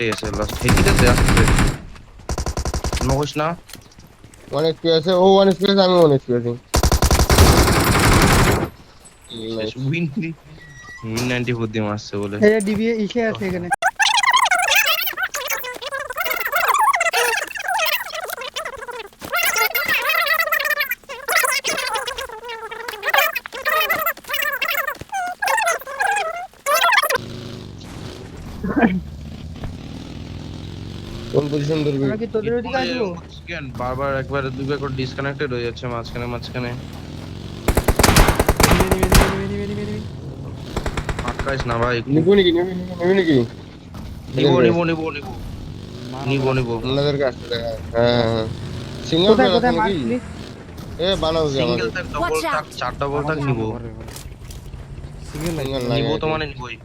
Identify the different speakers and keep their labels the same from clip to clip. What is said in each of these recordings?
Speaker 1: একটাই আছে লাস্ট হেডিতে আসছে নগস না
Speaker 2: অনেক কি আছে ও অনেক কি আছে আমি অনেক কি আছি
Speaker 1: শেষ উইন উইন 94 দিয়ে মারছে বলে
Speaker 3: এই ডিবি ইসে আছে এখানে
Speaker 2: কোন পজিশন ধরবি
Speaker 3: আমরা কি তোদের ওদিকে আসবো
Speaker 1: সেকেন্ড বারবার একবার দুইবার করে ডিসকানেক্টেড হয়ে যাচ্ছে মাঝখানে আটকাইস না ভাই
Speaker 2: নিবো নাকি
Speaker 1: নিবো
Speaker 2: আপনাদের কাছে হ্যাঁ সিঙ্গেল
Speaker 3: কোথায়
Speaker 2: প্লেয়ার
Speaker 3: কোথায়
Speaker 2: আছে নাকি
Speaker 3: মারছিস
Speaker 2: এ বানাও যে
Speaker 1: সিঙ্গেল
Speaker 2: আমাদের
Speaker 1: ট্যাগ ডবল ট্যাগ চার ডবল ট্যাগ নিবো
Speaker 4: সিঙ্গেল
Speaker 2: নাই
Speaker 1: নিবো তো মানে নিবই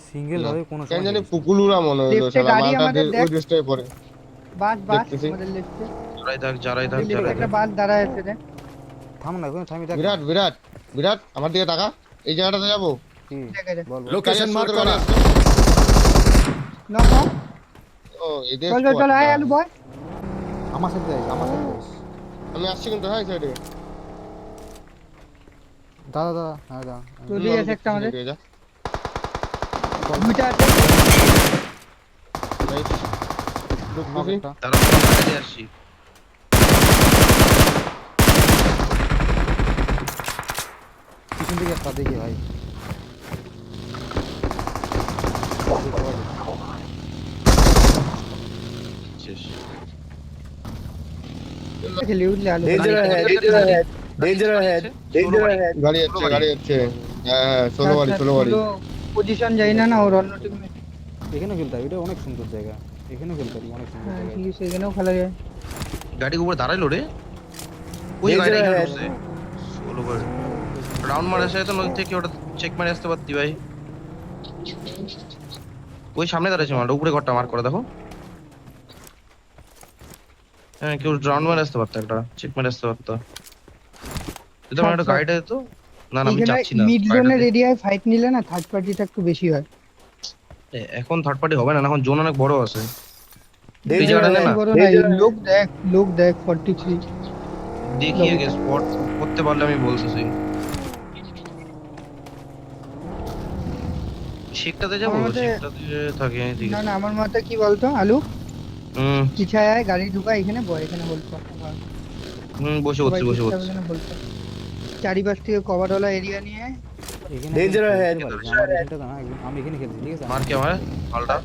Speaker 4: সিঙ্গেল হবে কোনো
Speaker 2: কেন
Speaker 4: সময়
Speaker 2: জানি পুকুলুরা মনে হলো
Speaker 3: Left এ
Speaker 2: শালা
Speaker 3: গাড়ি
Speaker 2: মালটা
Speaker 3: আমাদের
Speaker 2: ওই
Speaker 3: দেখ।
Speaker 2: দেশটাই পড়ে
Speaker 3: বাস
Speaker 2: দেখতেছি।
Speaker 3: আমাদের লেফটে
Speaker 1: যারাই থাক
Speaker 3: একটা বাস দাঁড়ায় আছে রে
Speaker 4: থাম না কোনো থামি দেখ
Speaker 2: বিরাট আমার দিকে তাকা এই জায়গাটাতে যাবো
Speaker 4: কি
Speaker 3: দেখে দে
Speaker 4: বল বল।
Speaker 5: লোকেশন মার্ক
Speaker 2: গাড়ি
Speaker 5: করা
Speaker 2: আসছে।
Speaker 3: নক নক
Speaker 2: ও এদের
Speaker 3: চল
Speaker 2: squad
Speaker 3: চল আয়
Speaker 2: না।
Speaker 3: আলু বয়
Speaker 4: আমার সাথে যাই
Speaker 2: আমি আসছি কিন্তু হ্যাঁ সাইডে
Speaker 4: দাদা হ্যাঁ দাদা
Speaker 3: তো দিয়ে আছে একটা আমাদের
Speaker 2: যা
Speaker 3: দুইটা আছে
Speaker 2: নাইস ঢুকতেছি
Speaker 1: তারা বাইরে আসছি
Speaker 4: পিছন দিকে একটা দেখি ভাই
Speaker 1: শেষ
Speaker 3: খেলি উঠলে আলু
Speaker 5: Danger ahead.
Speaker 2: গাড়ি যাচ্ছে হ্যাঁ 16 বাড়ি
Speaker 3: পজিশন যাই না ওর অন্য টিম
Speaker 4: এখানে খেলতে হবে এটা অনেক সুন্দর জায়গা এখানে খেলতে হবে অনেক সুন্দর জায়গা
Speaker 3: সেখানেও খেলা যায়
Speaker 1: গাড়ি উপরে দাঁড়াইলো রে ওই গাড়ি এখানে বসে সোলো করে রাউন্ড মারা যায় তো নদী থেকে ওটা চেক মারে আসতে পারতি ভাই ওই সামনে দাঁড়াচ্ছে মালটা উপরে ঘরটা মার করে দেখো হ্যাঁ কেউ রাউন্ড মারে আসতে পারতো একটা চেক মারে আসতে পারতো যদি আমার একটা গাড়িটা দিত না না আমি যাচ্ছি না
Speaker 3: মিড জোনের এরিয়ায় ফাইট নিলে না থার্ড পার্টিটা একটু বেশি হয়
Speaker 1: এখন থার্ড পার্টি হবে না এখন জোন অনেক বড় আছে এই জায়গাটা নে না
Speaker 3: বড় না লোক দেখ 43
Speaker 1: দেখিয়ে গে স্পট করতে পারলে আমি বলতেছি শেকটাতে যাবো
Speaker 3: আমার মতে-
Speaker 1: শেকটাতে থাকে ঠিক
Speaker 3: না
Speaker 1: আছে
Speaker 3: না আমার মতে কি বলতো আলু
Speaker 1: হুম
Speaker 3: পিছায় আয় গাড়ি ঢুকা এখানে বয় এখানে হোল্ড কর
Speaker 1: বসে
Speaker 3: চারিপাশ থেকে কভার ওলা এরিয়া নিয়ে
Speaker 4: এখানে
Speaker 5: Danger ahead.
Speaker 4: আমার এখানটা না আমি এখানে খেলছি ঠিক আছে
Speaker 1: মার কে আমার পাল্টা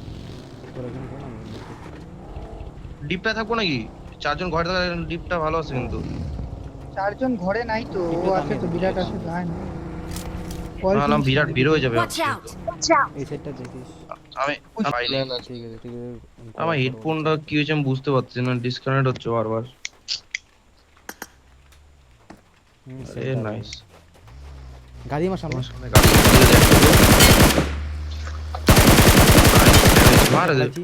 Speaker 4: তোরা এখানে খেল, আমি এখানে খেলছি।
Speaker 1: ডিপটা থাকবো নাকি চারজন ঘরে থাকলে ডিপটা ভালো আছে কিন্তু
Speaker 3: চারজন ঘরে নাই তো ও আছে তো বিরাট আছে তো আয় না
Speaker 1: না না বিরাট বের হয়ে যাবে
Speaker 6: Watch out!
Speaker 4: এই সেটটা দেখিস
Speaker 1: আমি পাইনি
Speaker 2: না না
Speaker 4: ঠিক আছে
Speaker 1: আমার হেডফোনটা কি হয়েছে আমি বুঝতে পারছি না ডিসকানেক্ট হচ্ছে বারবার এ নাইস
Speaker 4: গাড়ি আমার সামনে
Speaker 1: আমার সামনে গাড়ি দিয়ে দেখো মার দে
Speaker 4: আছি,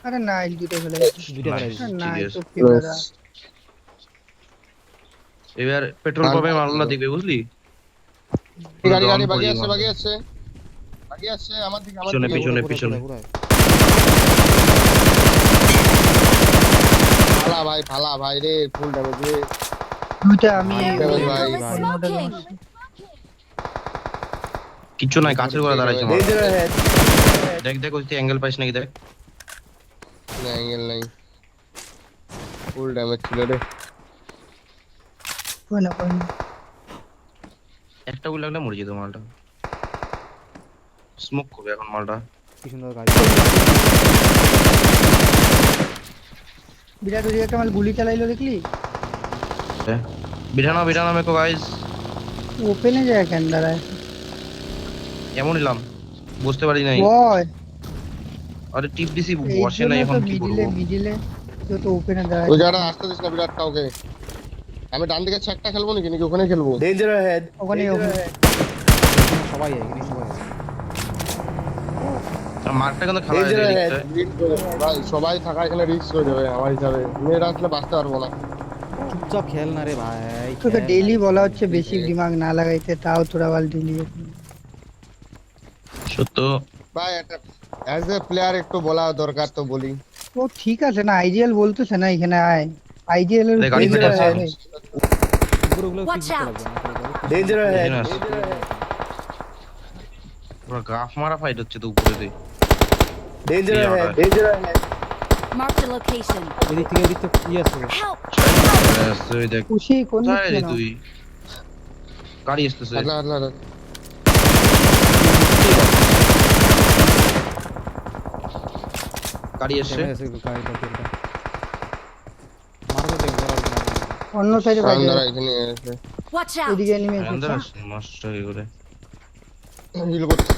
Speaker 3: আরে না এই দুটো ফেলে গেছে
Speaker 4: দুইটা গাড়ি
Speaker 3: না
Speaker 1: ঠিক
Speaker 3: এই
Speaker 1: আছে।
Speaker 3: তো ফেলে
Speaker 1: এবার পেট্রোল পাম্পে মারলা দিবে বুঝলি
Speaker 2: গাড়ি
Speaker 1: Down
Speaker 2: বাকি
Speaker 1: করি
Speaker 2: আসছে
Speaker 1: মারো।
Speaker 2: বাকি আসছে আমার দিকে
Speaker 1: পিছনে,
Speaker 2: দিকে।
Speaker 1: পিছনে।
Speaker 4: ঘুরায়।
Speaker 2: ফালা ভাই রে ফুল ড্যামেজ রে
Speaker 3: দুইটা আমি
Speaker 2: Damage ভাই
Speaker 1: কিচ্ছু নাই গাছের গোড়া দাঁড়াইছে মার।
Speaker 5: Danger ahead.
Speaker 1: দেখ দেখ ওই অ্যাঙ্গেল পাইছ নাকি দেখ
Speaker 2: না অ্যাঙ্গেল নাই ফুল ড্যামেজ ছিল রে
Speaker 3: কোন না
Speaker 1: একটা গুলি লাগলে মরে যেত মালটা স্মোক করবে এখন মালটা
Speaker 4: কি সুন্দর গাড়ি
Speaker 3: বিরাট ওই একটা মাল গুলি চালাইলো দেখলি
Speaker 1: বিঠানা মেকো গাইস
Speaker 3: ওপেনে যায় কেন দাঁড়ায়
Speaker 1: কেমন নিলাম বুঝতে পারি নাই
Speaker 3: বয়
Speaker 1: আরে টিপ দিছি
Speaker 3: এই
Speaker 1: বসে নাই এখন কি করব
Speaker 3: মিডিলে তো ওপেনে দাঁড়ায়
Speaker 2: ওই জায়গাটা আসতে দিস না বিরাট কাউকে আমি ডান দিকে চেকটা খেলবো নাকি ওখানে খেলবো
Speaker 5: Danger ahead.
Speaker 3: ওখানে
Speaker 4: সবাই এখানে সবাই আছে।
Speaker 1: মার্কটা কিন্তু খেলা
Speaker 5: Danger
Speaker 1: হয়েছে
Speaker 5: ahead.
Speaker 2: ভাই সবাই থাকা এখানে রিস্ক হয়ে যাবে আমার হিসাবে মেয়েরা আসলে বাঁচতে পারবো না
Speaker 4: চুপচাপ খেল না রে ভাই
Speaker 3: তোকে
Speaker 4: খেল
Speaker 3: ডেইলি
Speaker 4: না।
Speaker 3: বলা হচ্ছে বেশি দিমাগ না লাগাইতে তাও তোরা বল ডেইলি
Speaker 1: সত্য
Speaker 2: ভাই অ্যাজ এ প্লেয়ার একটু বলা দরকার তো বলি।
Speaker 3: ও ঠিক আছে না, আইজিএল বলতেছে না এখানে আয়, আইজিএল এর
Speaker 1: গাড়ি
Speaker 3: উপরে
Speaker 1: ফেলে
Speaker 3: কথা
Speaker 1: আসছে।
Speaker 3: হবে।
Speaker 4: উপরেগুলো
Speaker 6: Watch
Speaker 4: ঠিক
Speaker 6: out!
Speaker 4: লাগবে না
Speaker 5: Danger ahead.
Speaker 1: এখানে আসছে। পুরো গাফ মারা ফাইট হচ্ছে তো উপরে দিয়ে।
Speaker 5: Danger
Speaker 1: Yeah,
Speaker 5: ahead.
Speaker 1: right.
Speaker 5: Danger ahead.
Speaker 6: Marked a location.
Speaker 4: এদিক থেকে ই আসছে
Speaker 6: Help!
Speaker 1: আসছে, ওই দেখ।
Speaker 3: খুশি কোন দিক
Speaker 1: কোথায়
Speaker 3: থেকে
Speaker 1: রে
Speaker 3: নাও?
Speaker 1: তুই? গাড়ি আসতেছে।
Speaker 2: আল্লাহ আল্লাহ
Speaker 1: গাড়ি আসছে।
Speaker 4: আছে গাড়িটা তেলটা মারবে দেখ বড়
Speaker 3: অন্য সাইডে বাইরে
Speaker 2: দাঁড়া এখানে এসে
Speaker 6: Watch out!
Speaker 3: এদিকে এনিমি
Speaker 1: আন্দার
Speaker 3: এসেছে।
Speaker 1: আসছে মাস্টার কি করে?
Speaker 2: হিল করছে।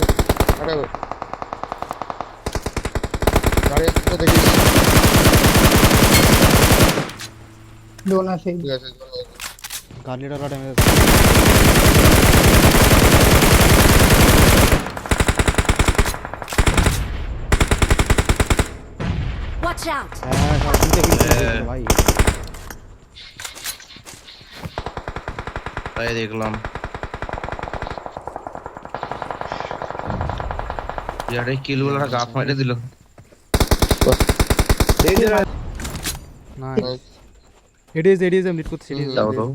Speaker 2: আরে গাড়ি আসতে দেখিস।
Speaker 3: ডোন আছে।
Speaker 2: ঠিক আছে
Speaker 4: গাড়িটা ওরা ড্যামেজ
Speaker 6: Watch out!
Speaker 4: হ্যাঁ সব ভাই
Speaker 1: তাই দেখলাম। ইয়ারে কিল বলাটা গাফ মাইরে দিল।
Speaker 5: Danger ahead.
Speaker 4: নাইস এডিএস এম লিড করতে সিরিজ
Speaker 1: দাও দাও।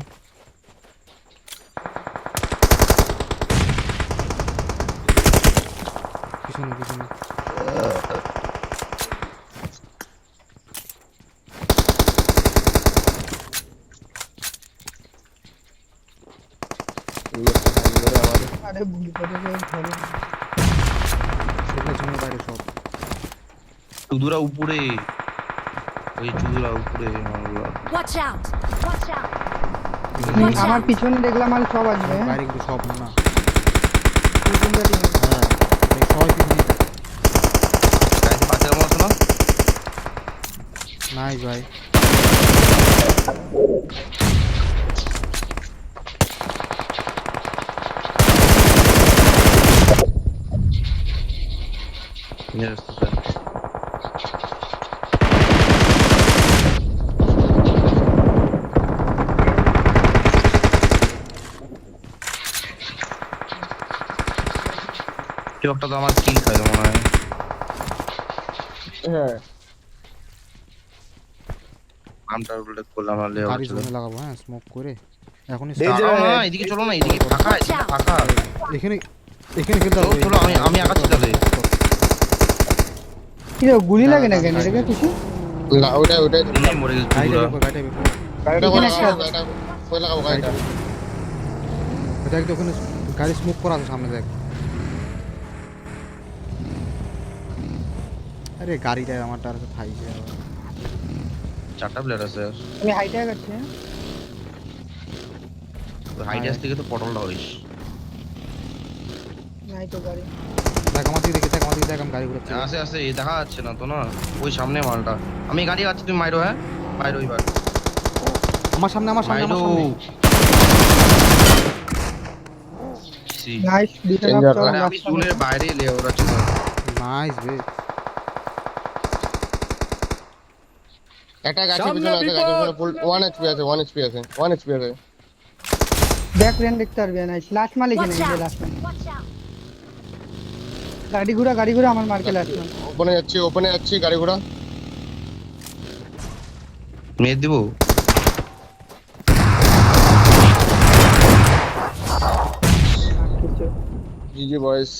Speaker 4: পিছনে
Speaker 3: আরে ভুল করে ঘরে।
Speaker 4: সেটা জন্য বাইরে সব
Speaker 1: চুদুরা উপরে। ওই চুদুরা উপরে মারলো।
Speaker 6: Watch out! Watch out!
Speaker 3: আমার পিছনে দেখলাম আর সব আসবে। হ্যাঁ?
Speaker 4: বাইরে কিন্তু সব না
Speaker 3: পিছনটা team।
Speaker 4: হ্যাঁ এই সবাই পিছনে
Speaker 1: গাড়িতে পাঁচের মতো না?
Speaker 4: নাইস ভাই
Speaker 1: নিয়ে আসতেছে। কেউ একটা তো আমার কিল খাইলো মনে হয়।
Speaker 2: হ্যাঁ
Speaker 1: নামটা উল্লেখ করলাম না লেও
Speaker 4: গাড়ি
Speaker 1: ছিল।
Speaker 4: জোনে লাগাবো হ্যাঁ স্মোক করে এখনই
Speaker 5: Danger
Speaker 1: দাঁড়াও না,
Speaker 5: ahead.
Speaker 1: এদিকে চলো না, এদিকে ফাঁকা, এদিকে ফাঁকা।
Speaker 4: এখানে খেলতে
Speaker 1: চলো,
Speaker 4: হবে
Speaker 1: চলো, আমি আগাচ্ছি তাহলে।
Speaker 3: কি রে, গুলি লাগে না কেন এটাকে খুশি?
Speaker 2: না ওটাই
Speaker 1: নেই, মরে গেছে
Speaker 4: গাড়িটা
Speaker 1: চুদুরা।
Speaker 4: বের কর, গাড়িটা বের কর।
Speaker 2: গাড়িটা
Speaker 3: এখানে
Speaker 2: লাগাবো
Speaker 3: একটা-
Speaker 2: গাড়িটা কই লাগাবো গাড়িটা
Speaker 4: ওটা একটু ওখানে গাড়ি স্মোক করা আছে সামনে দেখ আরে গাড়িটা আমারটা আর থাইছে
Speaker 1: চারটা প্লেয়ার আছে।
Speaker 3: আমি হাইটে আগাচ্ছি। হ্যাঁ?
Speaker 1: হাইট আসতে গিয়ে তো পটলটা হইস।
Speaker 3: নাই তো গাড়ি।
Speaker 4: দেখ আমার দিকে দেখ আমার দিকে দেখ আমি গাড়ি ঘুরাচ্ছি
Speaker 1: আছে এই দেখা যাচ্ছে না তো না, ওই সামনে মালটা। আমি গাড়ি আছে, তুমি মাইরো। হ্যাঁ মাইরো এবার,
Speaker 4: আমার সামনে
Speaker 1: মাইরো। সি।
Speaker 3: নাইস দুটো
Speaker 2: Danger,
Speaker 3: knock
Speaker 1: আরে আমি জোনের বাইরে এলে ওরা ছিল।
Speaker 4: নাইস বে
Speaker 2: একটা গাছের পিছনে আছে, গাছের পিছনে ফুল 1 HP আছে 1 HP আছে 1 HP আছে।
Speaker 3: ব্যাক রেন দেখতে পারবে। নাইস লাস্ট মাল এখানে,
Speaker 6: Watch
Speaker 3: এই যে
Speaker 6: out!
Speaker 3: লাস্ট মাল।
Speaker 6: Watch out!
Speaker 3: গাড়ি ঘোড়া আমার মার্কে লাস্ট মাল।
Speaker 2: ওপেনে যাচ্ছি গাড়ি ঘোড়া।
Speaker 1: মেয়ে দিব।
Speaker 3: কিছু
Speaker 2: জিজি বয়েস।